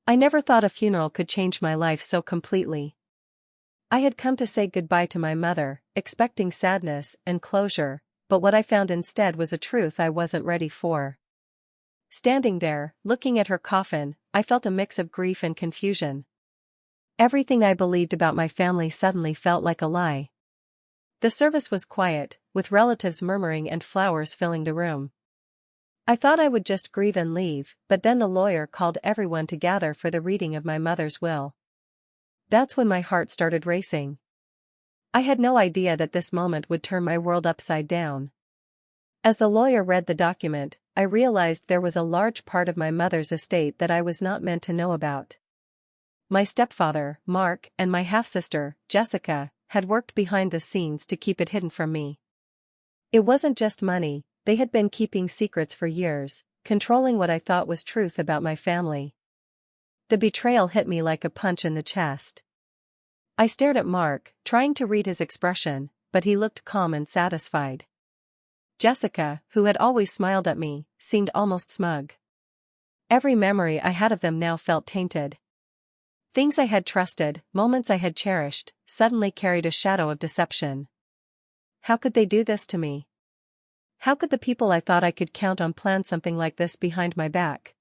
I never thought a funeral could change my life so completely. I had come to say goodbye to my mother, expecting sadness and closure, but what I found instead was a truth I wasn't ready for. Standing there, looking at her coffin, I felt a mix of grief and confusion. Everything I believed about my family suddenly felt like a lie. The service was quiet, with relatives murmuring and flowers filling the room. I thought I would just grieve and leave, but then the lawyer called everyone to gather for the reading of my mother's will. That's when my heart started racing. I had no idea that this moment would turn my world upside down. As the lawyer read the document, I realized there was a large part of my mother's estate that I was not meant to know about. My stepfather, Mark, and my half-sister, Jessica, had worked behind the scenes to keep it hidden from me. It wasn't just money, they had been keeping secrets for years, controlling what I thought was truth about my family. The betrayal hit me like a punch in the chest. I stared at Mark, trying to read his expression, but he looked calm and satisfied. Jessica, who had always smiled at me, seemed almost smug. Every memory I had of them now felt tainted. Things I had trusted, moments I had cherished, suddenly carried a shadow of deception. How could they do this to me? How could the people I thought I could count on plan something like this behind my back?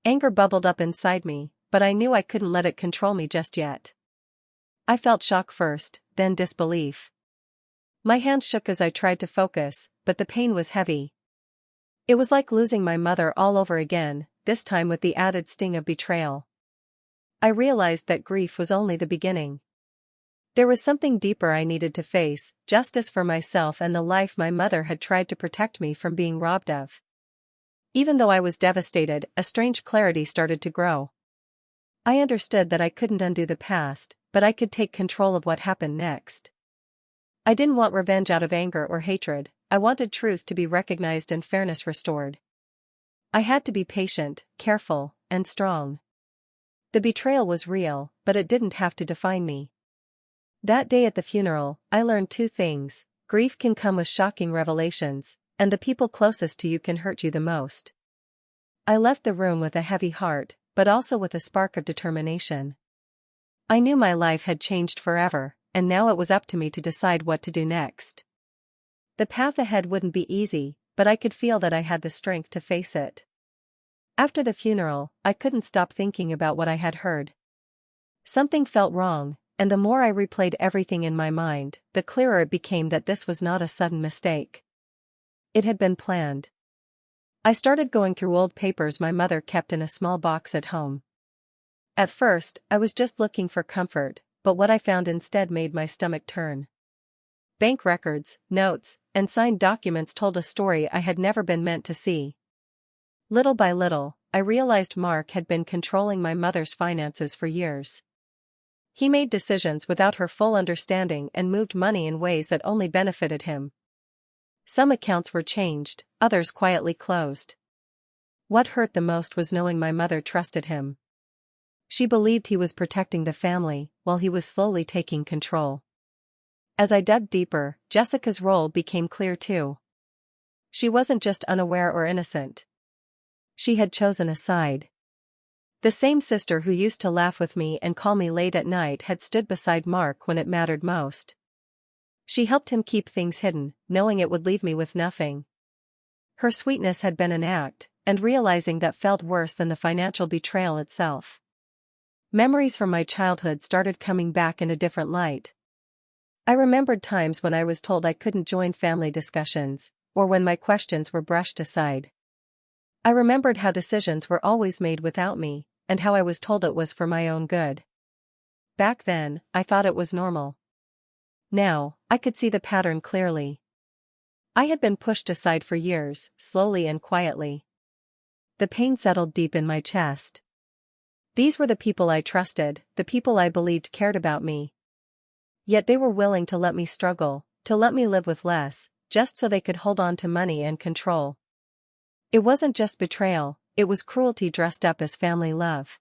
Anger bubbled up inside me, but I knew I couldn't let it control me just yet. I felt shock first, then disbelief. My hands shook as I tried to focus, but the pain was heavy. It was like losing my mother all over again, this time with the added sting of betrayal. I realized that grief was only the beginning. There was something deeper I needed to face, justice for myself and the life my mother had tried to protect me from being robbed of. Even though I was devastated, a strange clarity started to grow. I understood that I couldn't undo the past, but I could take control of what happened next. I didn't want revenge out of anger or hatred, I wanted truth to be recognized and fairness restored. I had to be patient, careful, and strong. The betrayal was real, but it didn't have to define me. That day at the funeral, I learned two things: grief can come with shocking revelations, and the people closest to you can hurt you the most. I left the room with a heavy heart, but also with a spark of determination. I knew my life had changed forever, and now it was up to me to decide what to do next. The path ahead wouldn't be easy, but I could feel that I had the strength to face it. After the funeral, I couldn't stop thinking about what I had heard. Something felt wrong, and the more I replayed everything in my mind, the clearer it became that this was not a sudden mistake. It had been planned. I started going through old papers my mother kept in a small box at home. At first, I was just looking for comfort, but what I found instead made my stomach turn. Bank records, notes, and signed documents told a story I had never been meant to see. Little by little, I realized Mark had been controlling my mother's finances for years. He made decisions without her full understanding and moved money in ways that only benefited him. Some accounts were changed, others quietly closed. What hurt the most was knowing my mother trusted him. She believed he was protecting the family, while he was slowly taking control. As I dug deeper, Jessica's role became clear too. She wasn't just unaware or innocent. She had chosen a side. The same sister who used to laugh with me and call me late at night had stood beside Mark when it mattered most. She helped him keep things hidden, knowing it would leave me with nothing. Her sweetness had been an act, and realizing that felt worse than the financial betrayal itself. Memories from my childhood started coming back in a different light. I remembered times when I was told I couldn't join family discussions, or when my questions were brushed aside. I remembered how decisions were always made without me, and how I was told it was for my own good. Back then, I thought it was normal. Now, I could see the pattern clearly. I had been pushed aside for years, slowly and quietly. The pain settled deep in my chest. These were the people I trusted, the people I believed cared about me. Yet they were willing to let me struggle, to let me live with less, just so they could hold on to money and control. It wasn't just betrayal, it was cruelty dressed up as family love.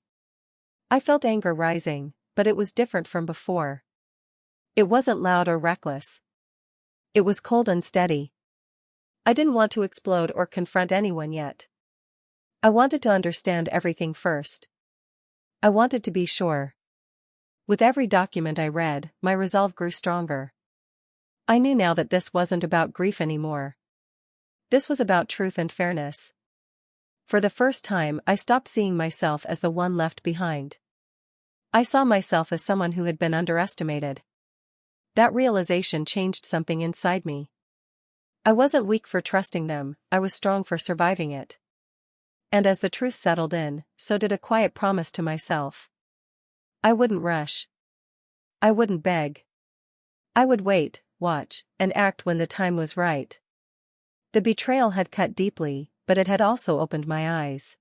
I felt anger rising, but it was different from before. It wasn't loud or reckless. It was cold and steady. I didn't want to explode or confront anyone yet. I wanted to understand everything first. I wanted to be sure. With every document I read, my resolve grew stronger. I knew now that this wasn't about grief anymore. This was about truth and fairness. For the first time, I stopped seeing myself as the one left behind. I saw myself as someone who had been underestimated. That realization changed something inside me. I wasn't weak for trusting them, I was strong for surviving it. And as the truth settled in, so did a quiet promise to myself. I wouldn't rush. I wouldn't beg. I would wait, watch, and act when the time was right. The betrayal had cut deeply, but it had also opened my eyes.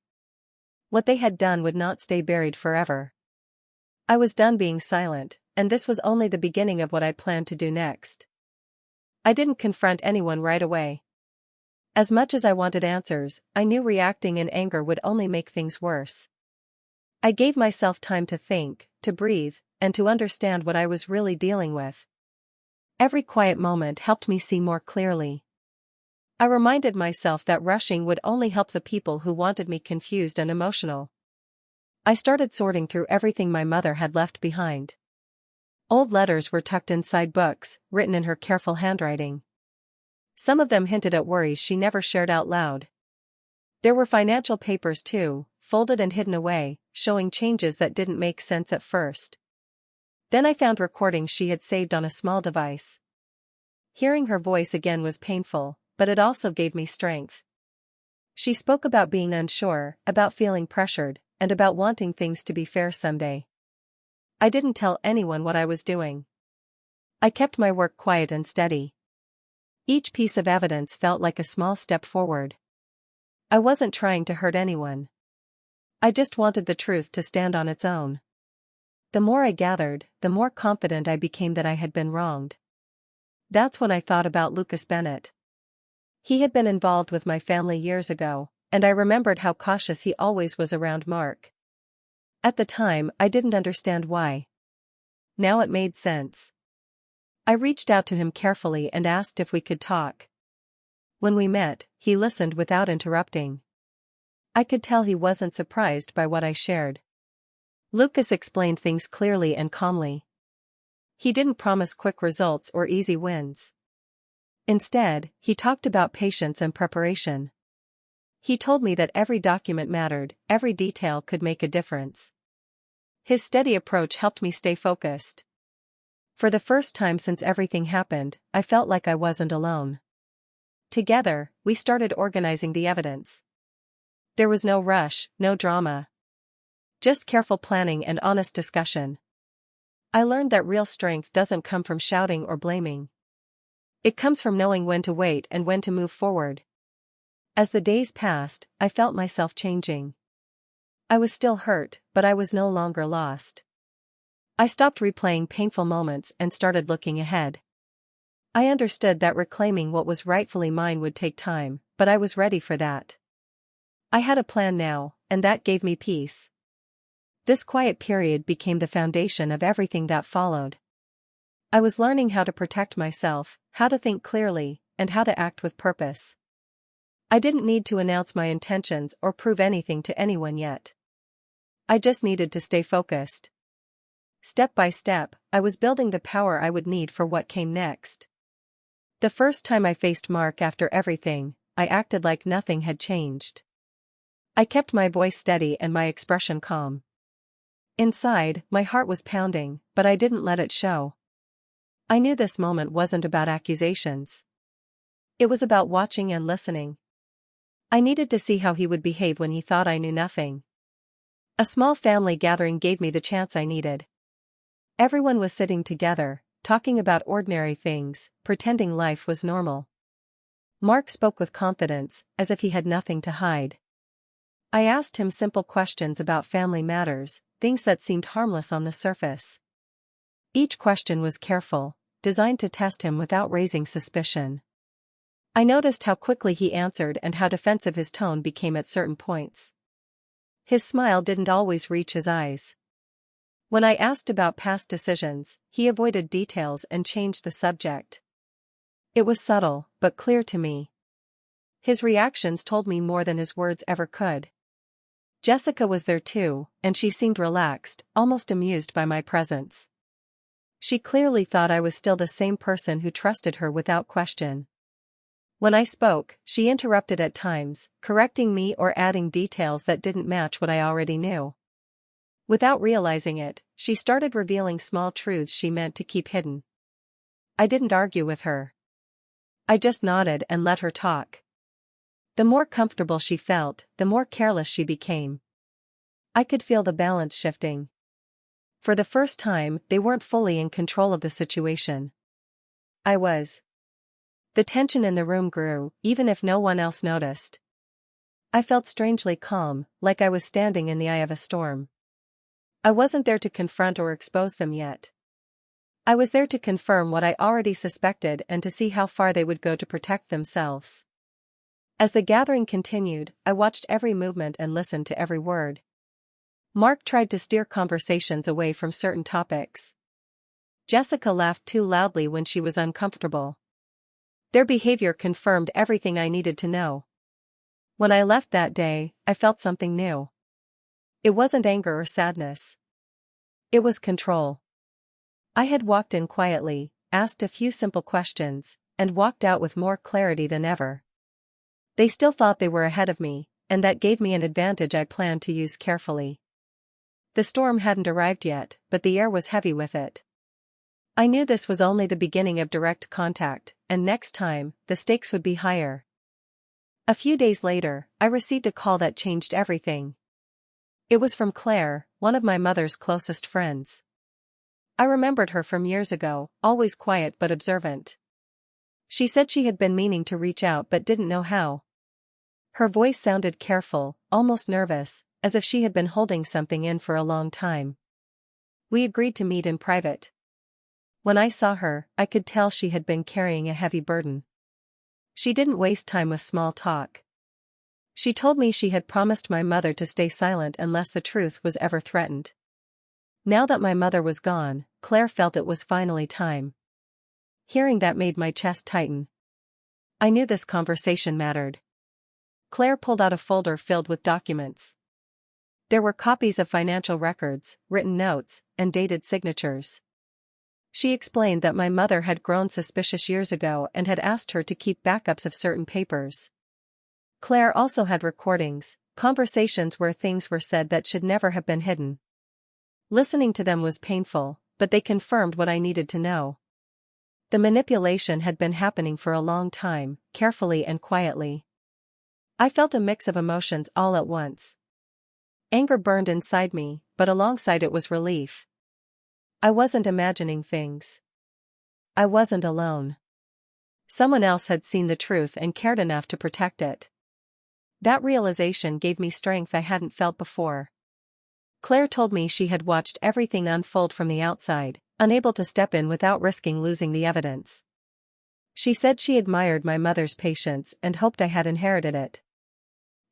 What they had done would not stay buried forever. I was done being silent, and this was only the beginning of what I planned to do next. I didn't confront anyone right away. As much as I wanted answers, I knew reacting in anger would only make things worse. I gave myself time to think, to breathe, and to understand what I was really dealing with. Every quiet moment helped me see more clearly. I reminded myself that rushing would only help the people who wanted me confused and emotional. I started sorting through everything my mother had left behind. Old letters were tucked inside books, written in her careful handwriting. Some of them hinted at worries she never shared out loud. There were financial papers too, folded and hidden away, showing changes that didn't make sense at first. Then I found recordings she had saved on a small device. Hearing her voice again was painful, but it also gave me strength. She spoke about being unsure, about feeling pressured, and about wanting things to be fair someday. I didn't tell anyone what I was doing. I kept my work quiet and steady. Each piece of evidence felt like a small step forward. I wasn't trying to hurt anyone. I just wanted the truth to stand on its own. The more I gathered, the more confident I became that I had been wronged. That's when I thought about Lucas Bennett. He had been involved with my family years ago, and I remembered how cautious he always was around Mark. At the time, I didn't understand why. Now it made sense. I reached out to him carefully and asked if we could talk. When we met, he listened without interrupting. I could tell he wasn't surprised by what I shared. Lucas explained things clearly and calmly. He didn't promise quick results or easy wins. Instead, he talked about patience and preparation. He told me that every document mattered, every detail could make a difference. His steady approach helped me stay focused. For the first time since everything happened, I felt like I wasn't alone. Together, we started organizing the evidence. There was no rush, no drama. Just careful planning and honest discussion. I learned that real strength doesn't come from shouting or blaming. It comes from knowing when to wait and when to move forward. As the days passed, I felt myself changing. I was still hurt, but I was no longer lost. I stopped replaying painful moments and started looking ahead. I understood that reclaiming what was rightfully mine would take time, but I was ready for that. I had a plan now, and that gave me peace. This quiet period became the foundation of everything that followed. I was learning how to protect myself, how to think clearly, and how to act with purpose. I didn't need to announce my intentions or prove anything to anyone yet. I just needed to stay focused. Step by step, I was building the power I would need for what came next. The first time I faced Mark after everything, I acted like nothing had changed. I kept my voice steady and my expression calm. Inside, my heart was pounding, but I didn't let it show. I knew this moment wasn't about accusations. It was about watching and listening. I needed to see how he would behave when he thought I knew nothing. A small family gathering gave me the chance I needed. Everyone was sitting together, talking about ordinary things, pretending life was normal. Mark spoke with confidence, as if he had nothing to hide. I asked him simple questions about family matters, things that seemed harmless on the surface. Each question was careful, designed to test him without raising suspicion. I noticed how quickly he answered and how defensive his tone became at certain points. His smile didn't always reach his eyes. When I asked about past decisions, he avoided details and changed the subject. It was subtle, but clear to me. His reactions told me more than his words ever could. Jessica was there too, and she seemed relaxed, almost amused by my presence. She clearly thought I was still the same person who trusted her without question. When I spoke, she interrupted at times, correcting me or adding details that didn't match what I already knew. Without realizing it, she started revealing small truths she meant to keep hidden. I didn't argue with her. I just nodded and let her talk. The more comfortable she felt, the more careless she became. I could feel the balance shifting. For the first time, they weren't fully in control of the situation. I was. The tension in the room grew, even if no one else noticed. I felt strangely calm, like I was standing in the eye of a storm. I wasn't there to confront or expose them yet. I was there to confirm what I already suspected and to see how far they would go to protect themselves. As the gathering continued, I watched every movement and listened to every word. Mark tried to steer conversations away from certain topics. Jessica laughed too loudly when she was uncomfortable. Their behavior confirmed everything I needed to know. When I left that day, I felt something new. It wasn't anger or sadness. It was control. I had walked in quietly, asked a few simple questions, and walked out with more clarity than ever. They still thought they were ahead of me, and that gave me an advantage I planned to use carefully. The storm hadn't arrived yet, but the air was heavy with it. I knew this was only the beginning of direct contact, and next time, the stakes would be higher. A few days later, I received a call that changed everything. It was from Claire, one of my mother's closest friends. I remembered her from years ago, always quiet but observant. She said she had been meaning to reach out but didn't know how. Her voice sounded careful, almost nervous, as if she had been holding something in for a long time. We agreed to meet in private. When I saw her, I could tell she had been carrying a heavy burden. She didn't waste time with small talk. She told me she had promised my mother to stay silent unless the truth was ever threatened. Now that my mother was gone, Claire felt it was finally time. Hearing that made my chest tighten. I knew this conversation mattered. Claire pulled out a folder filled with documents. There were copies of financial records, written notes, and dated signatures. She explained that my mother had grown suspicious years ago and had asked her to keep backups of certain papers. Claire also had recordings, conversations where things were said that should never have been hidden. Listening to them was painful, but they confirmed what I needed to know. The manipulation had been happening for a long time, carefully and quietly. I felt a mix of emotions all at once. Anger burned inside me, but alongside it was relief. I wasn't imagining things. I wasn't alone. Someone else had seen the truth and cared enough to protect it. That realization gave me strength I hadn't felt before. Claire told me she had watched everything unfold from the outside, unable to step in without risking losing the evidence. She said she admired my mother's patience and hoped I had inherited it.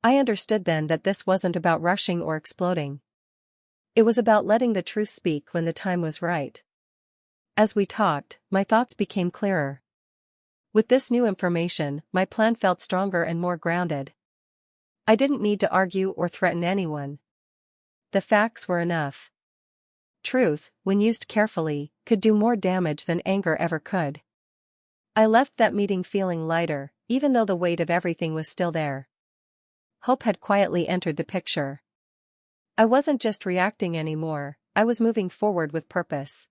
I understood then that this wasn't about rushing or exploding. It was about letting the truth speak when the time was right. As we talked, my thoughts became clearer. With this new information, my plan felt stronger and more grounded. I didn't need to argue or threaten anyone. The facts were enough. Truth, when used carefully, could do more damage than anger ever could. I left that meeting feeling lighter, even though the weight of everything was still there. Hope had quietly entered the picture. I wasn't just reacting anymore, I was moving forward with purpose.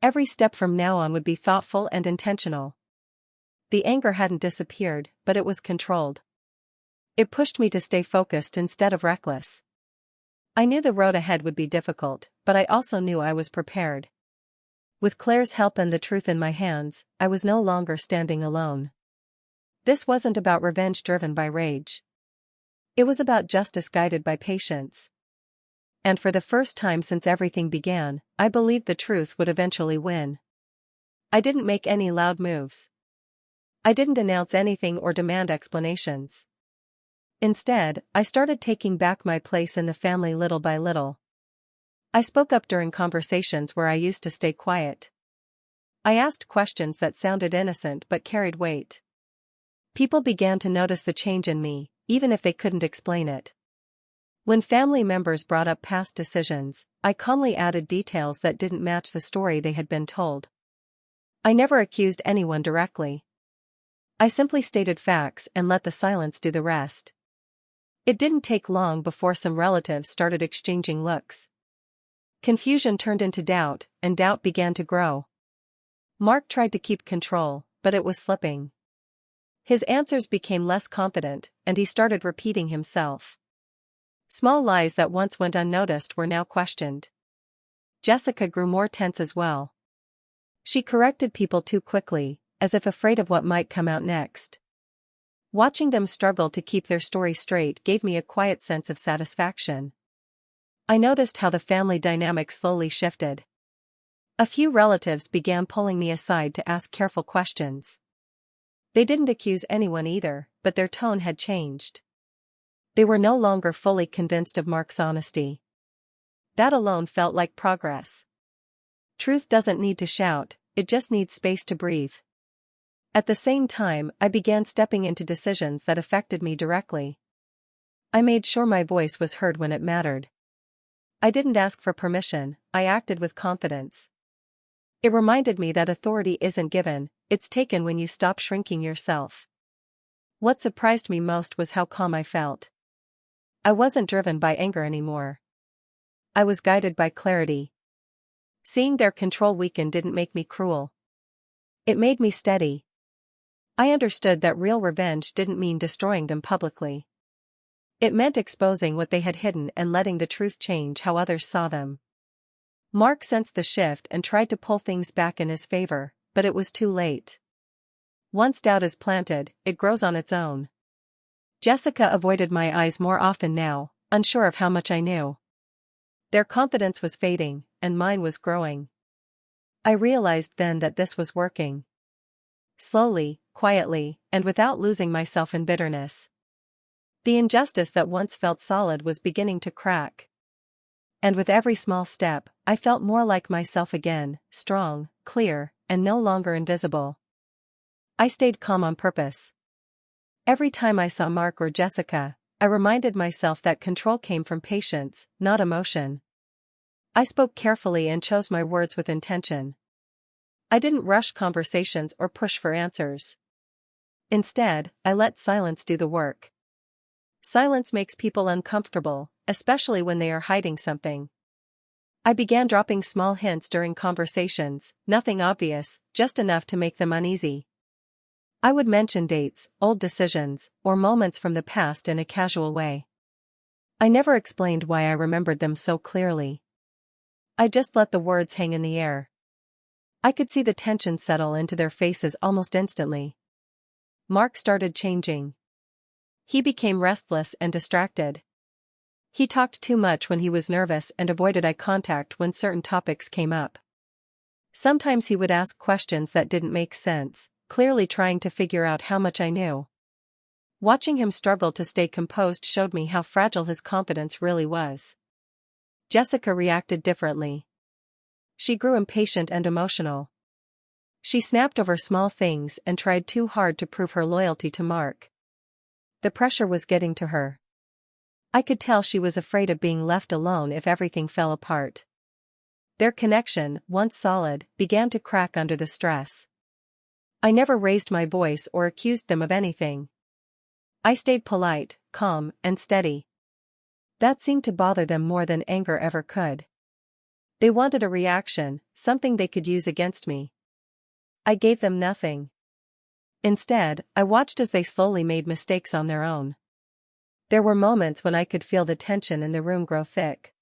Every step from now on would be thoughtful and intentional. The anger hadn't disappeared, but it was controlled. It pushed me to stay focused instead of reckless. I knew the road ahead would be difficult, but I also knew I was prepared. With Claire's help and the truth in my hands, I was no longer standing alone. This wasn't about revenge driven by rage. It was about justice guided by patience. And for the first time since everything began, I believed the truth would eventually win. I didn't make any loud moves. I didn't announce anything or demand explanations. Instead, I started taking back my place in the family little by little. I spoke up during conversations where I used to stay quiet. I asked questions that sounded innocent but carried weight. People began to notice the change in me, even if they couldn't explain it. When family members brought up past decisions, I calmly added details that didn't match the story they had been told. I never accused anyone directly. I simply stated facts and let the silence do the rest. It didn't take long before some relatives started exchanging looks. Confusion turned into doubt, and doubt began to grow. Mark tried to keep control, but it was slipping. His answers became less confident, and he started repeating himself. Small lies that once went unnoticed were now questioned. Jessica grew more tense as well. She corrected people too quickly, as if afraid of what might come out next. Watching them struggle to keep their story straight gave me a quiet sense of satisfaction. I noticed how the family dynamic slowly shifted. A few relatives began pulling me aside to ask careful questions. They didn't accuse anyone either, but their tone had changed. They were no longer fully convinced of Mark's honesty. That alone felt like progress. Truth doesn't need to shout, it just needs space to breathe. At the same time, I began stepping into decisions that affected me directly. I made sure my voice was heard when it mattered. I didn't ask for permission, I acted with confidence. It reminded me that authority isn't given, it's taken when you stop shrinking yourself. What surprised me most was how calm I felt. I wasn't driven by anger anymore. I was guided by clarity. Seeing their control weaken didn't make me cruel. It made me steady. I understood that real revenge didn't mean destroying them publicly. It meant exposing what they had hidden and letting the truth change how others saw them. Mark sensed the shift and tried to pull things back in his favor, but it was too late. Once doubt is planted, it grows on its own. Jessica avoided my eyes more often now, unsure of how much I knew. Their confidence was fading, and mine was growing. I realized then that this was working. Slowly, quietly, and without losing myself in bitterness. The injustice that once felt solid was beginning to crack. And with every small step, I felt more like myself again, strong, clear, and no longer invisible. I stayed calm on purpose. Every time I saw Mark or Jessica, I reminded myself that control came from patience, not emotion. I spoke carefully and chose my words with intention. I didn't rush conversations or push for answers. Instead, I let silence do the work. Silence makes people uncomfortable, especially when they are hiding something. I began dropping small hints during conversations, nothing obvious, just enough to make them uneasy. I would mention dates, old decisions, or moments from the past in a casual way. I never explained why I remembered them so clearly. I just let the words hang in the air. I could see the tension settle into their faces almost instantly. Mark started changing. He became restless and distracted. He talked too much when he was nervous and avoided eye contact when certain topics came up. Sometimes he would ask questions that didn't make sense, clearly trying to figure out how much I knew. Watching him struggle to stay composed showed me how fragile his confidence really was. Jessica reacted differently. She grew impatient and emotional. She snapped over small things and tried too hard to prove her loyalty to Mark. The pressure was getting to her. I could tell she was afraid of being left alone if everything fell apart. Their connection, once solid, began to crack under the stress. I never raised my voice or accused them of anything. I stayed polite, calm, and steady. That seemed to bother them more than anger ever could. They wanted a reaction, something they could use against me. I gave them nothing. Instead, I watched as they slowly made mistakes on their own. There were moments when I could feel the tension in the room grow thick.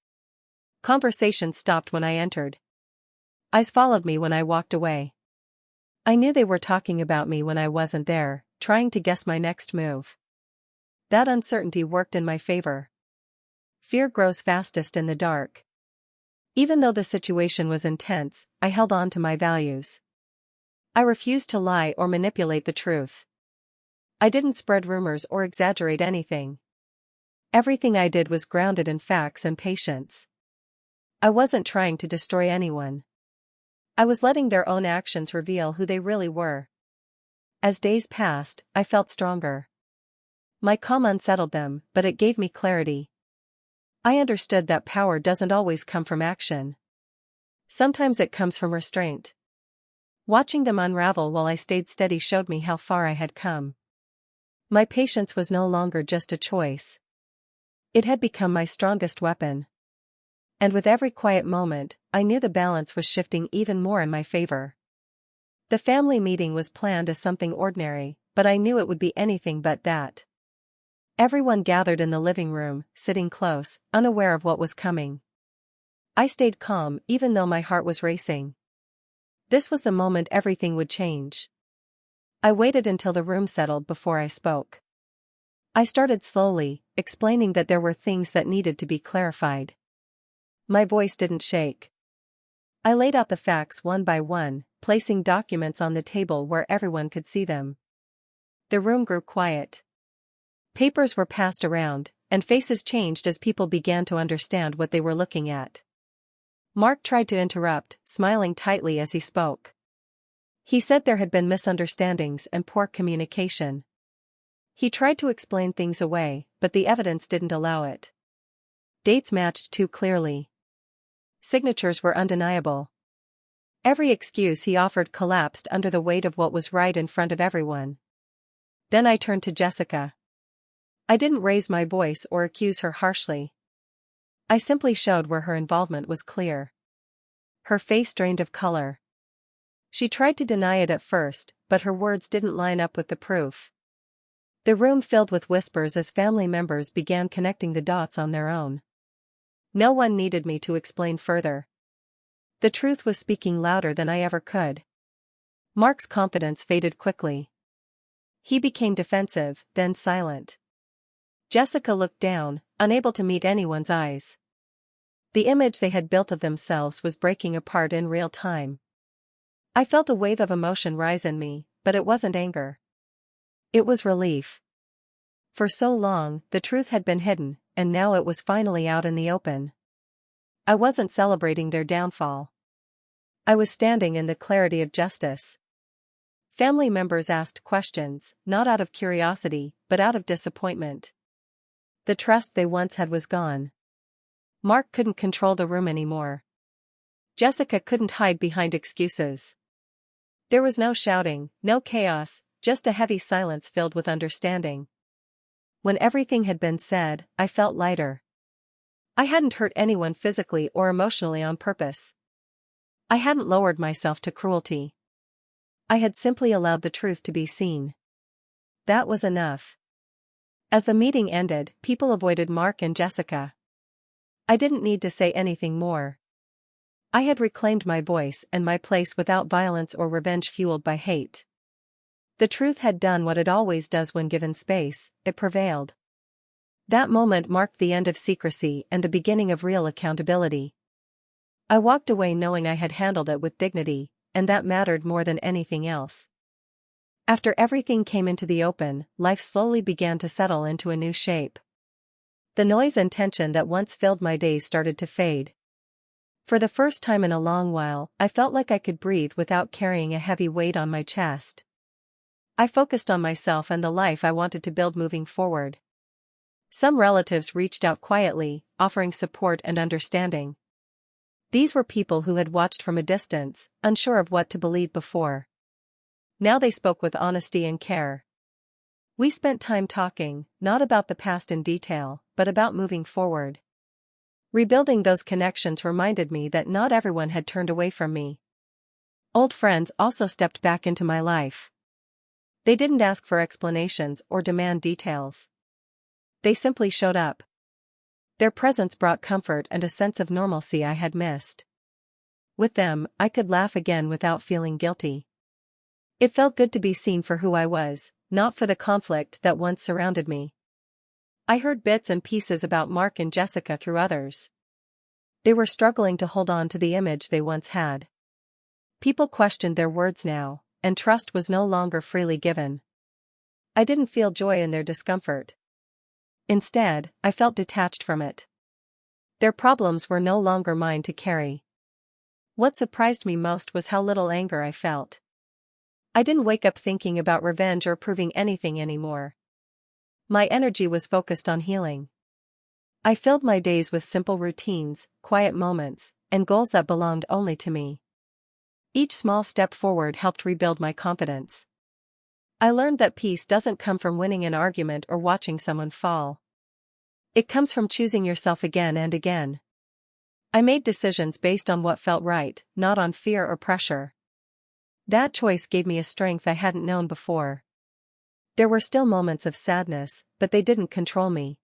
Conversations stopped when I entered. Eyes followed me when I walked away. I knew they were talking about me when I wasn't there, trying to guess my next move. That uncertainty worked in my favor. Fear grows fastest in the dark. Even though the situation was intense, I held on to my values. I refused to lie or manipulate the truth. I didn't spread rumors or exaggerate anything. Everything I did was grounded in facts and patience. I wasn't trying to destroy anyone. I was letting their own actions reveal who they really were. As days passed, I felt stronger. My calm unsettled them, but it gave me clarity. I understood that power doesn't always come from action. Sometimes it comes from restraint. Watching them unravel while I stayed steady showed me how far I had come. My patience was no longer just a choice. It had become my strongest weapon. And with every quiet moment, I knew the balance was shifting even more in my favor. The family meeting was planned as something ordinary, but I knew it would be anything but that. Everyone gathered in the living room, sitting close, unaware of what was coming. I stayed calm even though my heart was racing. This was the moment everything would change. I waited until the room settled before I spoke. I started slowly, explaining that there were things that needed to be clarified. My voice didn't shake. I laid out the facts one by one, placing documents on the table where everyone could see them. The room grew quiet. Papers were passed around, and faces changed as people began to understand what they were looking at. Mark tried to interrupt, smiling tightly as he spoke. He said there had been misunderstandings and poor communication. He tried to explain things away, but the evidence didn't allow it. Dates matched too clearly. Signatures were undeniable. Every excuse he offered collapsed under the weight of what was right in front of everyone. Then I turned to Jessica. I didn't raise my voice or accuse her harshly. I simply showed where her involvement was clear. Her face drained of color. She tried to deny it at first, but her words didn't line up with the proof. The room filled with whispers as family members began connecting the dots on their own. No one needed me to explain further. The truth was speaking louder than I ever could. Mark's confidence faded quickly. He became defensive, then silent. Jessica looked down, unable to meet anyone's eyes. The image they had built of themselves was breaking apart in real time. I felt a wave of emotion rise in me, but it wasn't anger. It was relief. For so long, the truth had been hidden, and now it was finally out in the open. I wasn't celebrating their downfall. I was standing in the clarity of justice. Family members asked questions, not out of curiosity, but out of disappointment. The trust they once had was gone. Mark couldn't control the room anymore. Jessica couldn't hide behind excuses. There was no shouting, no chaos, just a heavy silence filled with understanding. When everything had been said, I felt lighter. I hadn't hurt anyone physically or emotionally on purpose. I hadn't lowered myself to cruelty. I had simply allowed the truth to be seen. That was enough. As the meeting ended, people avoided Mark and Jessica. I didn't need to say anything more. I had reclaimed my voice and my place without violence or revenge fueled by hate. The truth had done what it always does when given space, it prevailed. That moment marked the end of secrecy and the beginning of real accountability. I walked away knowing I had handled it with dignity, and that mattered more than anything else. After everything came into the open, life slowly began to settle into a new shape. The noise and tension that once filled my days started to fade. For the first time in a long while, I felt like I could breathe without carrying a heavy weight on my chest. I focused on myself and the life I wanted to build moving forward. Some relatives reached out quietly, offering support and understanding. These were people who had watched from a distance, unsure of what to believe before. Now they spoke with honesty and care. We spent time talking, not about the past in detail, but about moving forward. Rebuilding those connections reminded me that not everyone had turned away from me. Old friends also stepped back into my life. They didn't ask for explanations or demand details. They simply showed up. Their presence brought comfort and a sense of normalcy I had missed. With them, I could laugh again without feeling guilty. It felt good to be seen for who I was, not for the conflict that once surrounded me. I heard bits and pieces about Mark and Jessica through others. They were struggling to hold on to the image they once had. People questioned their words now, and trust was no longer freely given. I didn't feel joy in their discomfort. Instead, I felt detached from it. Their problems were no longer mine to carry. What surprised me most was how little anger I felt. I didn't wake up thinking about revenge or proving anything anymore. My energy was focused on healing. I filled my days with simple routines, quiet moments, and goals that belonged only to me. Each small step forward helped rebuild my confidence. I learned that peace doesn't come from winning an argument or watching someone fall. It comes from choosing yourself again and again. I made decisions based on what felt right, not on fear or pressure. That choice gave me a strength I hadn't known before. There were still moments of sadness, but they didn't control me.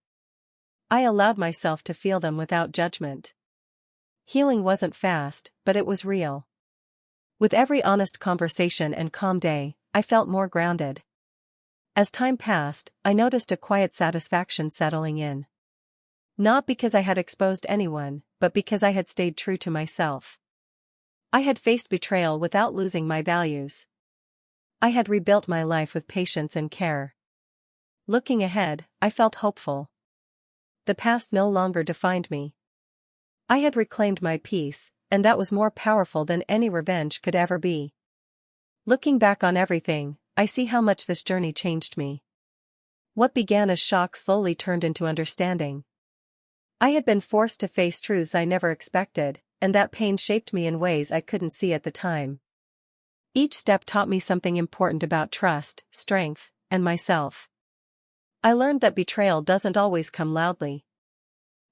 I allowed myself to feel them without judgment. Healing wasn't fast, but it was real. With every honest conversation and calm day, I felt more grounded. As time passed, I noticed a quiet satisfaction settling in. Not because I had exposed anyone, but because I had stayed true to myself. I had faced betrayal without losing my values. I had rebuilt my life with patience and care. Looking ahead, I felt hopeful. The past no longer defined me. I had reclaimed my peace, and that was more powerful than any revenge could ever be. Looking back on everything, I see how much this journey changed me. What began as shock slowly turned into understanding. I had been forced to face truths I never expected, and that pain shaped me in ways I couldn't see at the time. Each step taught me something important about trust, strength, and myself. I learned that betrayal doesn't always come loudly.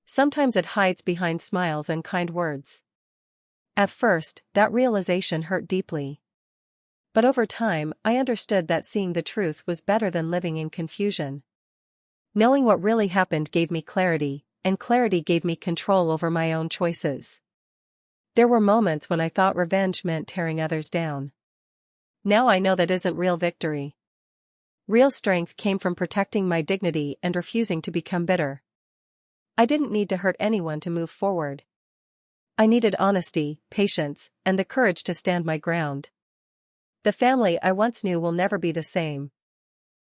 Sometimes it hides behind smiles and kind words. At first, that realization hurt deeply. But over time, I understood that seeing the truth was better than living in confusion. Knowing what really happened gave me clarity, and clarity gave me control over my own choices. There were moments when I thought revenge meant tearing others down. Now I know that isn't real victory. Real strength came from protecting my dignity and refusing to become bitter. I didn't need to hurt anyone to move forward. I needed honesty, patience, and the courage to stand my ground. The family I once knew will never be the same.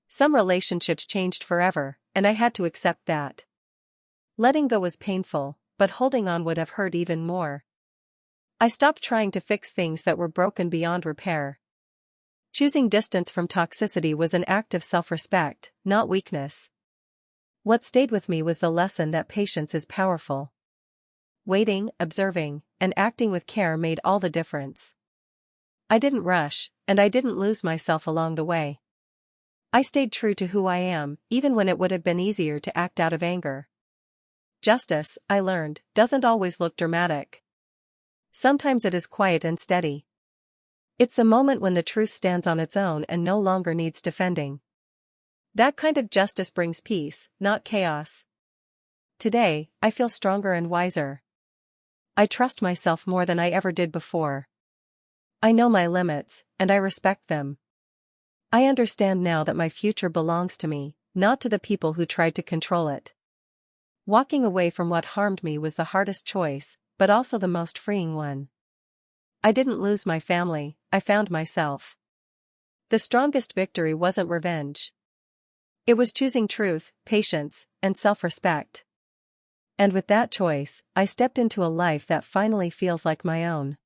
Some relationships changed forever, and I had to accept that. Letting go was painful, but holding on would have hurt even more. I stopped trying to fix things that were broken beyond repair. Choosing distance from toxicity was an act of self-respect, not weakness. What stayed with me was the lesson that patience is powerful. Waiting, observing, and acting with care made all the difference. I didn't rush, and I didn't lose myself along the way. I stayed true to who I am, even when it would have been easier to act out of anger. Justice, I learned, doesn't always look dramatic. Sometimes it is quiet and steady. It's the moment when the truth stands on its own and no longer needs defending. That kind of justice brings peace, not chaos. Today, I feel stronger and wiser. I trust myself more than I ever did before. I know my limits, and I respect them. I understand now that my future belongs to me, not to the people who tried to control it. Walking away from what harmed me was the hardest choice, but also the most freeing one. I didn't lose my family, I found myself. The strongest victory wasn't revenge. It was choosing truth, patience, and self-respect. And with that choice, I stepped into a life that finally feels like my own.